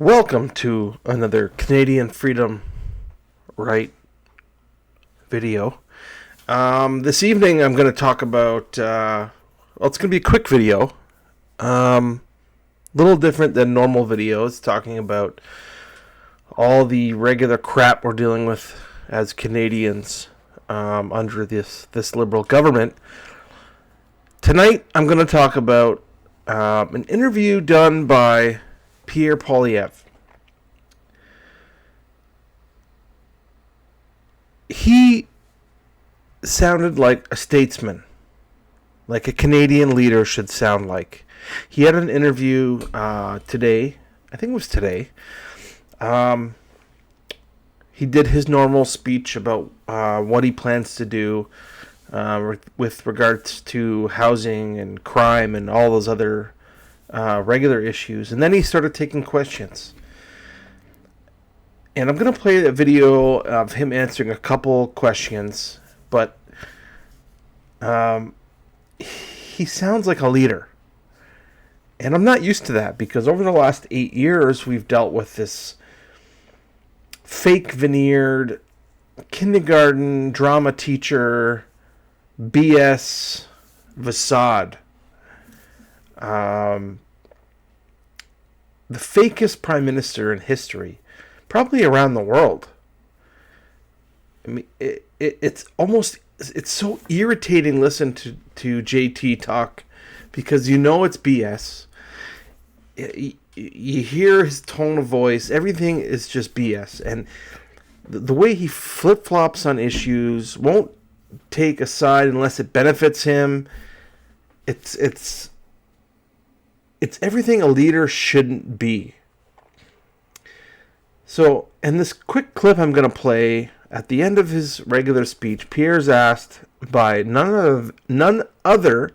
Welcome to another Canadian Freedom Right video. This evening I'm going to talk about, it's going to be a quick video. Little different than normal videos, talking about all the regular crap we're dealing with as Canadians under this Liberal government. Tonight I'm going to talk about an interview done by Pierre Poilievre. He sounded like a statesman, like a Canadian leader should sound like. He had an interview today. I think it was today. He did his normal speech about what he plans to do with regards to housing and crime and all those other regular issues. And then he started taking questions. And I'm going to play a video of him answering a couple questions, but he sounds like a leader. And I'm not used to that because over the last 8 years, we've dealt with this fake veneered kindergarten drama teacher BS facade. The fakest prime minister in history, probably around the world. I mean, it's so irritating to listen to JT talk because you know it's BS. You hear his tone of voice. Everything is just BS. And the way he flip-flops on issues, won't take a side unless it benefits him. It's everything a leader shouldn't be. So, in this quick clip I'm going to play, at the end of his regular speech, Pierre's asked by none other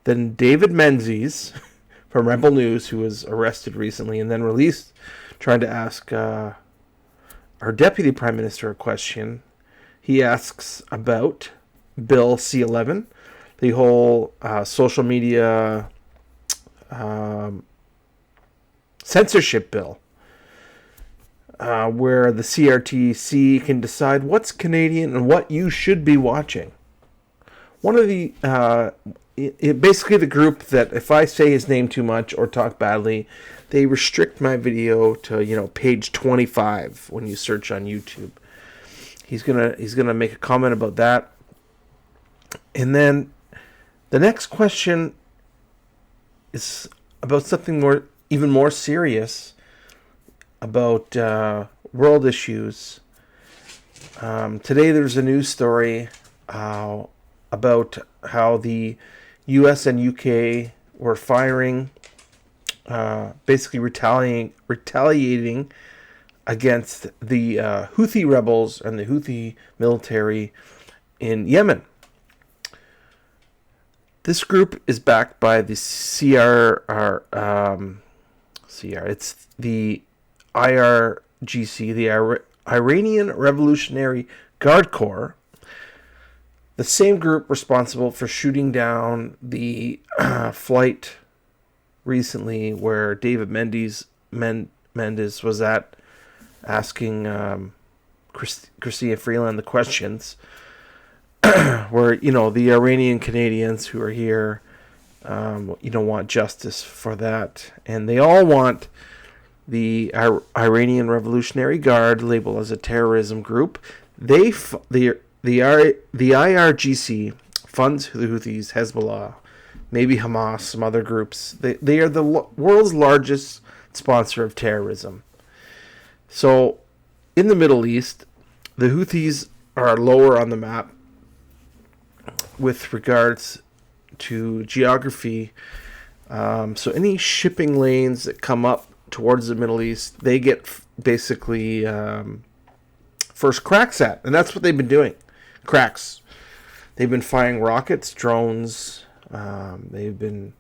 than David Menzies from Rebel News, who was arrested recently and then released, trying to ask our Deputy Prime Minister a question. He asks about Bill C-11, the whole social media censorship bill, where the CRTC can decide what's Canadian and what you should be watching. One of the basically the group that if I say his name too much or talk badly, they restrict my video to page 25 when you search on YouTube. He's gonna make a comment about that, and then the next question is about something even more serious, about world issues. Today there's a news story about how the U.S. and U.K. were firing, basically retaliating against the Houthi rebels and the Houthi military in Yemen. This group is backed by the it's the IRGC, the Iranian Revolutionary Guard Corps, the same group responsible for shooting down the flight recently where David Menzies was at, asking Christina Freeland the questions, where the Iranian Canadians who are here want justice for that, and they all want the Iranian Revolutionary Guard labeled as a terrorism group. The IRGC funds the Houthis, Hezbollah, maybe Hamas, some other groups. They are the world's largest sponsor of terrorism. So, in the Middle East, the Houthis are lower on the map with regards to geography. So any shipping lanes that come up towards the Middle East, they get basically first cracks at. And that's what they've been doing. Cracks. They've been firing rockets, drones. They've been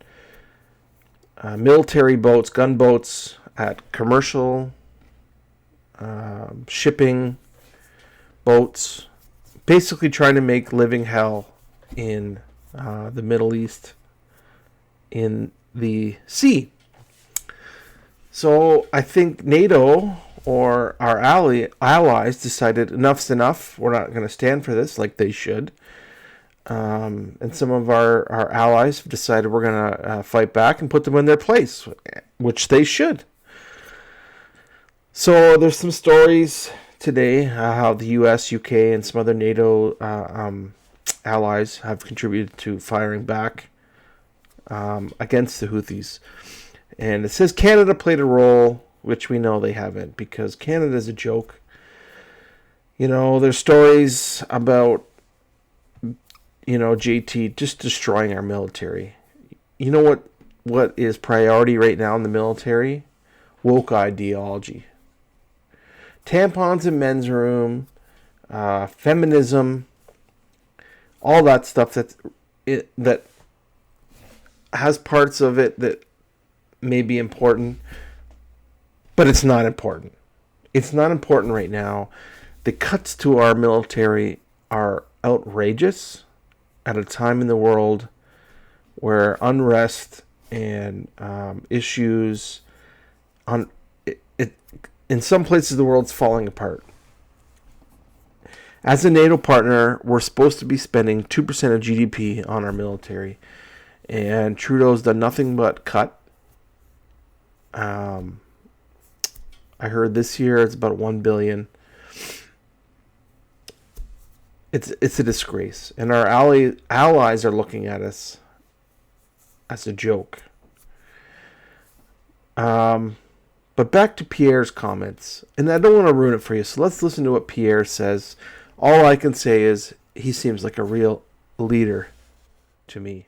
military boats, gunboats at commercial shipping boats. Basically trying to make living hell in the Middle East in the sea. So I think NATO or our allies decided enough's enough. We're not going to stand for this like they should. And some of our allies have decided we're going to fight back and put them in their place, which they should. So there's some stories today how the U.S., U.K., and some other NATO allies have contributed to firing back against the Houthis. And it says Canada played a role, which we know they haven't, because Canada's a joke. There's stories about, JT just destroying our military. You know what is priority right now in the military? Woke ideology. Tampons in men's room, feminism, all that stuff that has parts of it that may be important, but it's not important. It's not important right now. The cuts to our military are outrageous at a time in the world where unrest and issues in some places of the world is falling apart. As a NATO partner, we're supposed to be spending 2% of GDP on our military, and Trudeau's done nothing but cut. I heard this year it's about $1 billion. It's a disgrace, and our allies are looking at us as a joke. But back to Pierre's comments, and I don't want to ruin it for you, so let's listen to what Pierre says. All I can say is he seems like a real leader to me.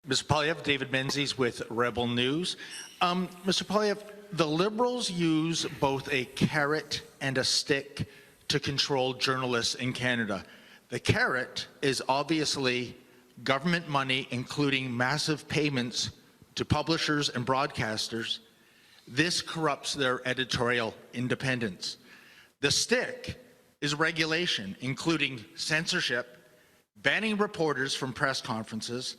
Mr. Poilievre, David Menzies with Rebel News. Mr. Poilievre, the Liberals use both a carrot and a stick to control journalists in Canada. The carrot is obviously government money, including massive payments to publishers and broadcasters. This corrupts their editorial independence. The stick is regulation, including censorship, banning reporters from press conferences,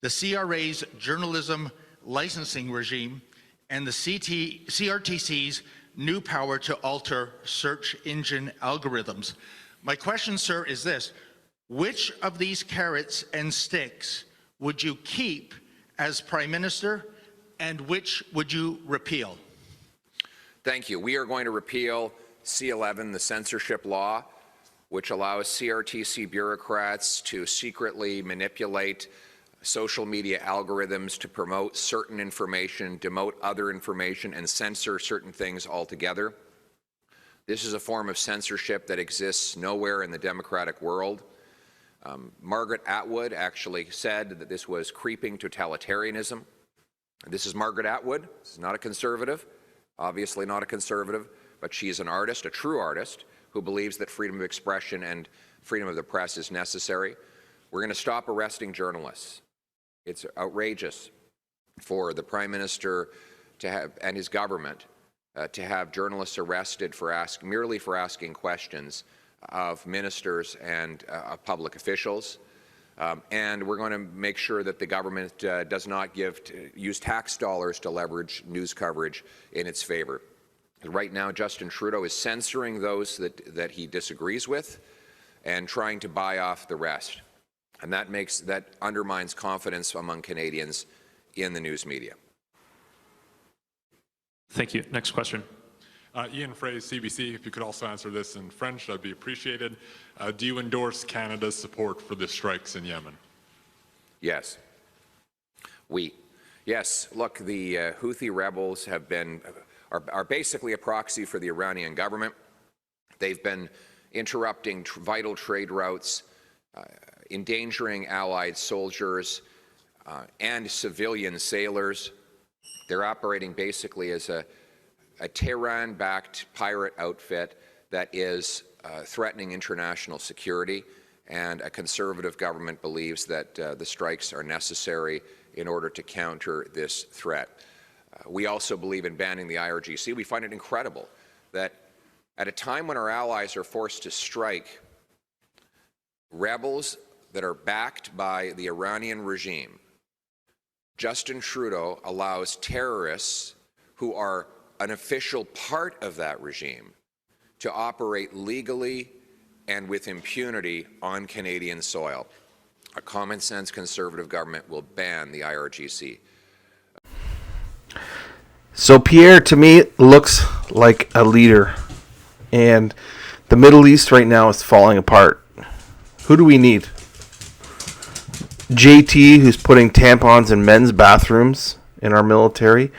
the CRA's journalism licensing regime, and the CRTC's new power to alter search engine algorithms. My question, sir, is this. Which of these carrots and sticks would you keep as Prime Minister, and which would you repeal? Thank you. We are going to repeal C11, the censorship law, which allows CRTC bureaucrats to secretly manipulate social media algorithms to promote certain information, demote other information, and censor certain things altogether. This is a form of censorship that exists nowhere in the democratic world. Margaret Atwood actually said that this was creeping totalitarianism. This is Margaret Atwood. This is not a conservative, obviously not a conservative, but she is an artist, a true artist, who believes that freedom of expression and freedom of the press is necessary. We're going to stop arresting journalists. It's outrageous for the Prime Minister to have, and his government to have journalists arrested for merely for asking questions of ministers and public officials. And we're going to make sure that the government does not use tax dollars to leverage news coverage in its favor. Right now, Justin Trudeau is censoring those that he disagrees with and trying to buy off the rest. And that undermines confidence among Canadians in the news media. Thank you. Next question. Ian Frey, CBC. If you could also answer this in French, that'd be appreciated. Do you endorse Canada's support for the strikes in Yemen? Yes. Yes. Look, the Houthi rebels are basically a proxy for the Iranian government. They've been interrupting vital trade routes, endangering Allied soldiers and civilian sailors. They're operating basically as a Tehran-backed pirate outfit that is threatening international security, and a conservative government believes that the strikes are necessary in order to counter this threat. We also believe in banning the IRGC. We find it incredible that at a time when our allies are forced to strike, rebels that are backed by the Iranian regime, Justin Trudeau allows terrorists who are an official part of that regime to operate legally and with impunity on Canadian soil. A common-sense Conservative government will ban the IRGC. So Pierre, to me, looks like a leader. And the Middle East right now is falling apart. Who do we need? JT, who's putting tampons in men's bathrooms in our military,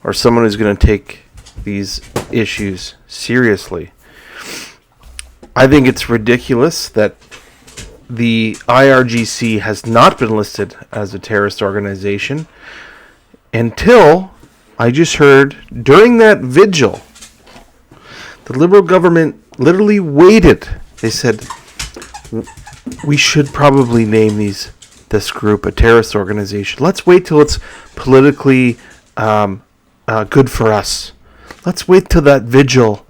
or someone who's going to take these issues seriously? I think it's ridiculous that the IRGC has not been listed as a terrorist organization until I just heard during that vigil, the Liberal government literally waited. They said, we should probably name this group a terrorist organization. Let's wait till it's politically good for us. Let's wait till that vigil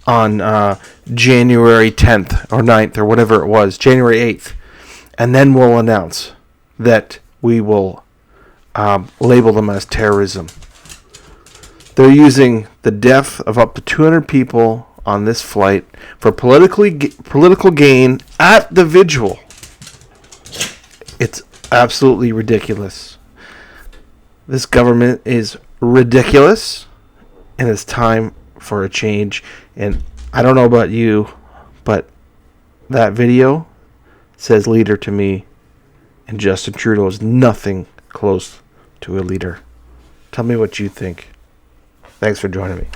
on January 10th or 9th or whatever it was, January 8th. And then we'll announce that we will label them as terrorism. They're using the death of up to 200 people on this flight for political gain at the vigil. It's absolutely ridiculous. This government is ridiculous, and it's time for a change. And I don't know about you, but that video says leader to me, and Justin Trudeau is nothing close to a leader. Tell me what you think. Thanks for joining me.